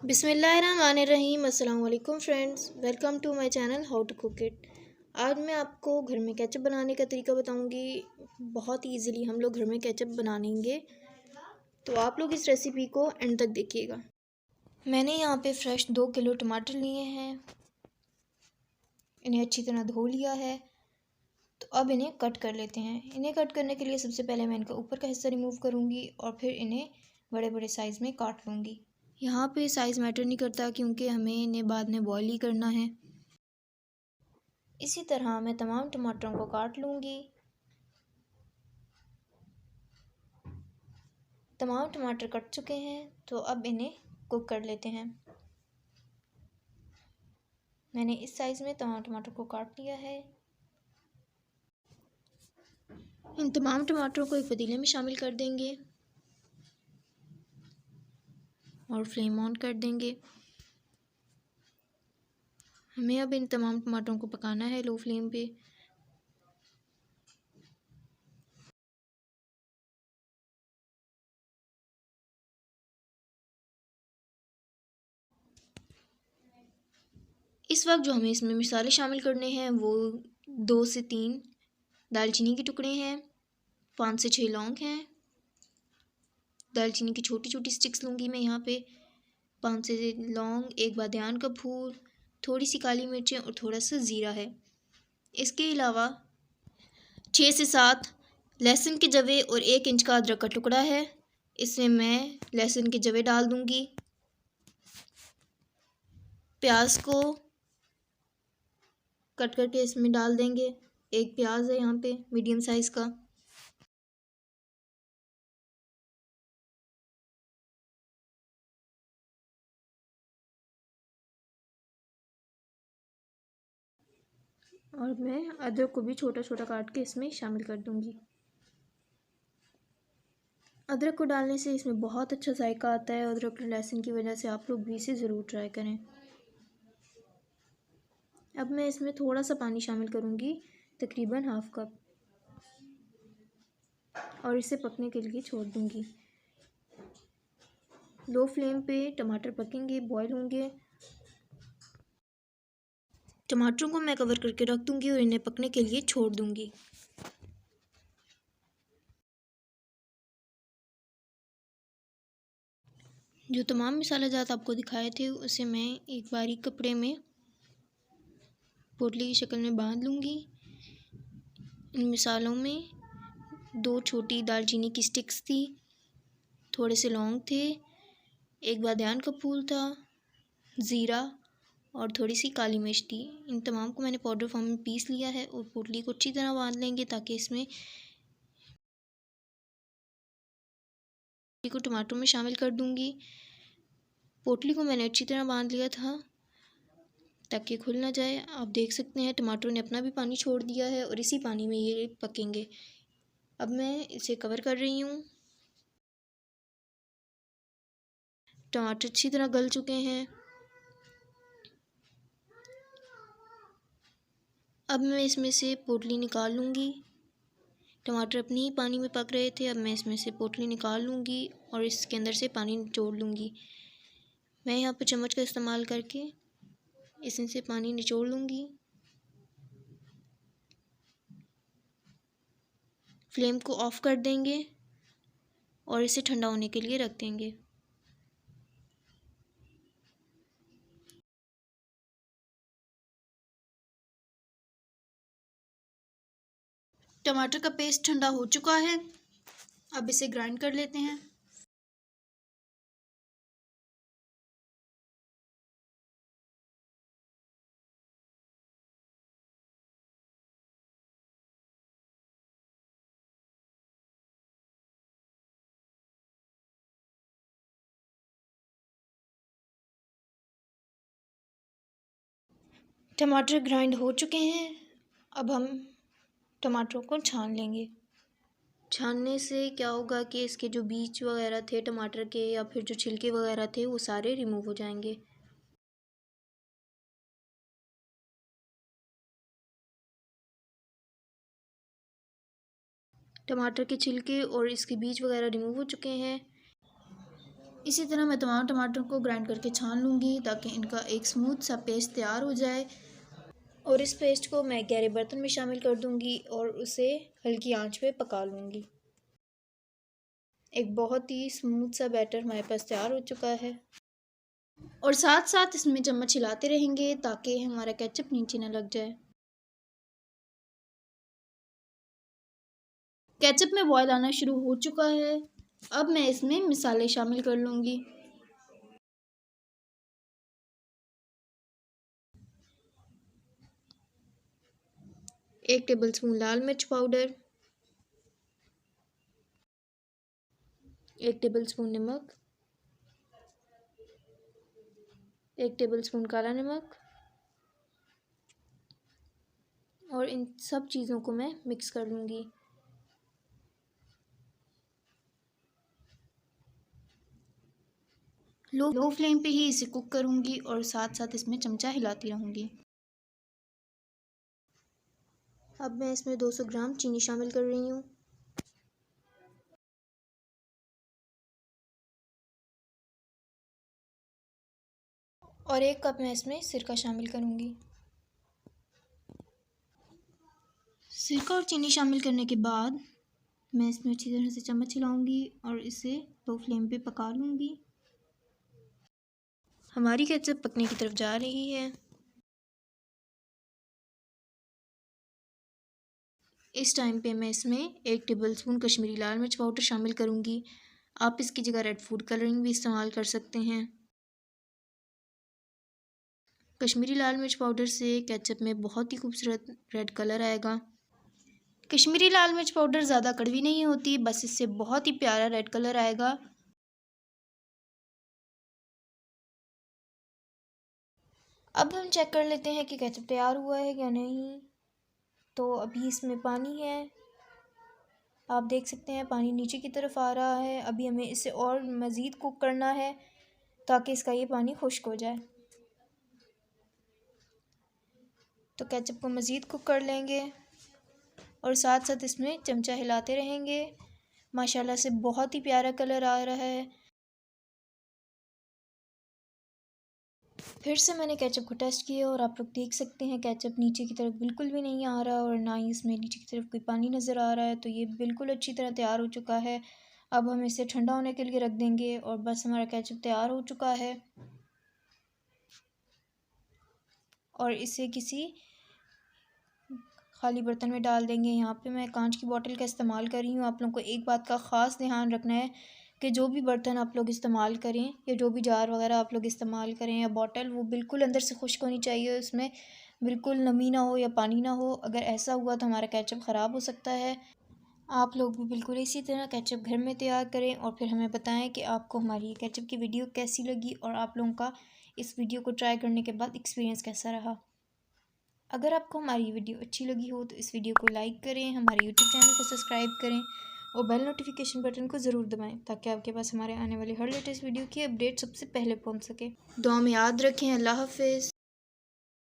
बिस्मिल्लाहिर्रहमानिर्रहीम। अस्सलाम वालेकुम friends, welcome to my channel how to cook it. आज मैं आपको घर में केचप बनाने का तरीका बताऊंगी। बहुत ही इजीली हम लोग घर में केचप बना लेंगे, तो आप लोग इस रेसिपी को एंड तक देखिएगा। मैंने यहाँ पे फ्रेश 2 किलो टमाटर लिए हैं। इन्हें अच्छी तरह धो लिया है। तो अब इन्हें कट कर लेते हैं। इन्हें कट करने के लिए सबसे पहले मैं इनका ऊपर का हिस्सा रिमूव करूँगी और फिर इन्हें बड़े बड़े साइज़ में काट लूँगी। यहाँ पे साइज़ मैटर नहीं करता, क्योंकि हमें इन्हें बाद में बॉईल ही करना है। इसी तरह मैं तमाम टमाटरों को काट लूँगी। तमाम टमाटर कट चुके हैं, तो अब इन्हें कुक कर लेते हैं। मैंने इस साइज़ में तमाम टमाटर को काट लिया है। इन तमाम टमाटरों को एक पतीले में शामिल कर देंगे और फ्लेम ऑन कर देंगे। हमें अब इन तमाम टमाटरों को पकाना है लो फ्लेम पे। इस वक्त जो हमें इसमें मसाले शामिल करने हैं वो 2 से 3 दालचीनी के टुकड़े हैं, 5 से 6 लौंग हैं। दालचीनी की छोटी छोटी स्टिक्स लूँगी मैं यहाँ पे। 5 से 6 लौंग, 1 बादियान का फूल, थोड़ी सी काली मिर्चें और थोड़ा सा ज़ीरा है। इसके अलावा 6 से 7 लहसुन के जवे और 1 इंच का अदरक का टुकड़ा है। इसमें मैं लहसुन के जवे डाल दूँगी। प्याज को कट करके इसमें डाल देंगे। 1 प्याज है यहाँ पे मीडियम साइज़ का। और मैं अदरक को भी छोटा छोटा काट के इसमें शामिल कर दूँगी। अदरक को डालने से इसमें बहुत अच्छा जायका आता है। अदरक और लहसुन की वजह से आप लोग भी इसे ज़रूर ट्राई करें। अब मैं इसमें थोड़ा सा पानी शामिल करूँगी, तकरीबन हाफ़ कप, और इसे पकने के लिए छोड़ दूँगी। लो फ्लेम पे टमाटर पकेंगे, बॉईल होंगे। टमाटरों को मैं कवर करके रख दूँगी और इन्हें पकने के लिए छोड़ दूँगी। जो तमाम मसाला जात आपको दिखाए थे उसे मैं एक बारीक कपड़े में पोटली की शक्ल में बांध लूँगी। इन मसालों में 2 छोटी दालचीनी की स्टिक्स थी, थोड़े से लौंग थे, 1 बादियान का फूल था, ज़ीरा और थोड़ी सी काली मिर्च थी। इन तमाम को मैंने पाउडर फॉर्म में पीस लिया है और पोटली को अच्छी तरह बांध लेंगे, ताकि इसमें को टमाटर में शामिल कर दूँगी। पोटली को मैंने अच्छी तरह बांध लिया था ताकि खुल ना जाए। आप देख सकते हैं टमाटर ने अपना भी पानी छोड़ दिया है और इसी पानी में ये पकेंगे। अब मैं इसे कवर कर रही हूँ। टमाटर अच्छी तरह गल चुके हैं। अब मैं इसमें से पोटली निकाल लूँगी। टमाटर अपने ही पानी में पक रहे थे। अब मैं इसमें से पोटली निकाल लूँगी और इसके अंदर से पानी निचोड़ लूँगी। मैं यहाँ पर चम्मच का इस्तेमाल करके इसमें से पानी निचोड़ लूँगी। फ्लेम को ऑफ़ कर देंगे और इसे ठंडा होने के लिए रख देंगे। टमाटर का पेस्ट ठंडा हो चुका है। अब इसे ग्राइंड कर लेते हैं। टमाटर ग्राइंड हो चुके हैं। अब हम टमाटरों को छान लेंगे। छानने से क्या होगा कि इसके जो बीज वगैरह थे टमाटर के, या फिर जो छिलके वगैरह थे, वो सारे रिमूव हो जाएंगे। टमाटर के छिलके और इसके बीज वगैरह रिमूव हो चुके हैं। इसी तरह मैं तमाम टमाटर को ग्राइंड करके छान लूँगी ताकि इनका एक स्मूथ सा पेस्ट तैयार हो जाए। और इस पेस्ट को मैं गहरे बर्तन में शामिल कर दूँगी और उसे हल्की आंच पे पका लूँगी। एक बहुत ही स्मूथ सा बैटर हमारे पास तैयार हो चुका है और साथ साथ इसमें चम्मच हिलाते रहेंगे ताकि हमारा केचप नीचे ना लग जाए। केचप में बॉयल आना शुरू हो चुका है। अब मैं इसमें मसाले शामिल कर लूँगी। 1 टेबलस्पून लाल मिर्च पाउडर, 1 टेबलस्पून नमक, 1 टेबलस्पून काला नमक और इन सब चीज़ों को मैं मिक्स कर लूँगी। लो फ्लेम पे ही इसे कुक करूँगी और साथ साथ इसमें चमचा हिलाती रहूँगी। अब मैं इसमें 200 ग्राम चीनी शामिल कर रही हूँ और 1 कप मैं इसमें सिरका शामिल करूँगी। सिरका और चीनी शामिल करने के बाद मैं इसमें अच्छी तरह से चम्मच हिलाऊंगी और इसे लो फ्लेम पे पका लूँगी। हमारी केचप पकने की तरफ जा रही है। इस टाइम पे मैं इसमें 1 टेबलस्पून कश्मीरी लाल मिर्च पाउडर शामिल करूँगी। आप इसकी जगह रेड फूड कलरिंग भी इस्तेमाल कर सकते हैं। कश्मीरी लाल मिर्च पाउडर से केचप में बहुत ही खूबसूरत रेड कलर आएगा। कश्मीरी लाल मिर्च पाउडर ज़्यादा कड़वी नहीं होती, बस इससे बहुत ही प्यारा रेड कलर आएगा। अब हम चेक कर लेते हैं कि केचप तैयार हुआ है या नहीं। तो अभी इसमें पानी है, आप देख सकते हैं पानी नीचे की तरफ आ रहा है। अभी हमें इसे और मज़ीद कुक करना है ताकि इसका ये पानी खुश्क हो जाए। तो केचप को मज़ीद कुक कर लेंगे और साथ साथ इसमें चमचा हिलाते रहेंगे। माशाल्लाह से बहुत ही प्यारा कलर आ रहा है। फिर से मैंने केचप को टेस्ट किया और आप लोग देख सकते हैं केचप नीचे की तरफ बिल्कुल भी नहीं आ रहा और ना ही इसमें नीचे की तरफ कोई पानी नज़र आ रहा है। तो ये बिल्कुल अच्छी तरह तैयार हो चुका है। अब हम इसे ठंडा होने के लिए रख देंगे और बस हमारा केचप तैयार हो चुका है। और इसे किसी खाली बर्तन में डाल देंगे। यहाँ पे मैं कांच की बोतल का इस्तेमाल कर रही हूँ। आप लोगों को एक बात का ख़ास ध्यान रखना है कि जो भी बर्तन आप लोग इस्तेमाल करें या जो भी जार वगैरह आप लोग इस्तेमाल करें या बॉटल, वो बिल्कुल अंदर से खुश्क होनी चाहिए। उसमें बिल्कुल नमी ना हो या पानी ना हो। अगर ऐसा हुआ तो हमारा केचप ख़राब हो सकता है। आप लोग भी बिल्कुल इसी तरह केचप घर में तैयार करें और फिर हमें बताएं कि आपको हमारी ये केचप की वीडियो कैसी लगी और आप लोगों का इस वीडियो को ट्राई करने के बाद एक्सपीरियंस कैसा रहा। अगर आपको हमारी वीडियो अच्छी लगी हो तो इस वीडियो को लाइक करें, हमारे यूट्यूब चैनल को सब्सक्राइब करें और बेल नोटिफिकेशन बटन को ज़रूर दबाएं ताकि आपके पास हमारे आने वाले हर लेटेस्ट वीडियो की अपडेट सबसे पहले पहुंच सके। दुआ में याद रखें। अल्लाह हाफ़िज़।